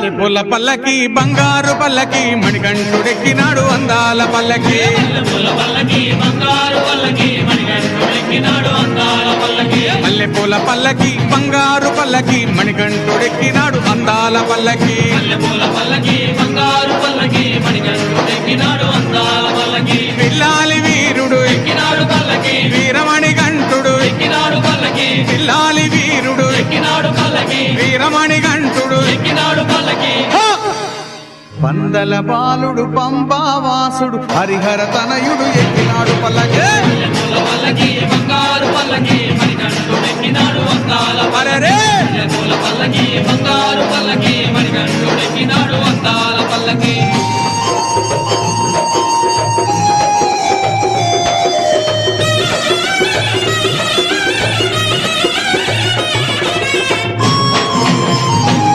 మల్లెపూల పల్లకి బంగారు పల్లకి మణికంఠుడెక్కినాడు అందాల పల్లకి మల్లెపూల పల్లకి బంగారు పల్లకి మణికంఠుడెక్కినాడు అందాల పల్లకి పిల్లాలి వీరుడు ఎక్కినాడు పల్లకి వీరమణి గంటుడు ఎక్కినాడు పల్లకి పిల్లాలి వీరుడు ఎక్కినాడు పల్లకి వీరమణి గంటుడు ఎక్కినాడు పల్లకి పందల బాలుడు పంబావాసుడు హరిహర తనయుడు ఎక్కినాడు పల్లకి బంగారు పల్లకి మణికంఠుడు ఎక్కినాడు అందాల పల్లకి బంగారు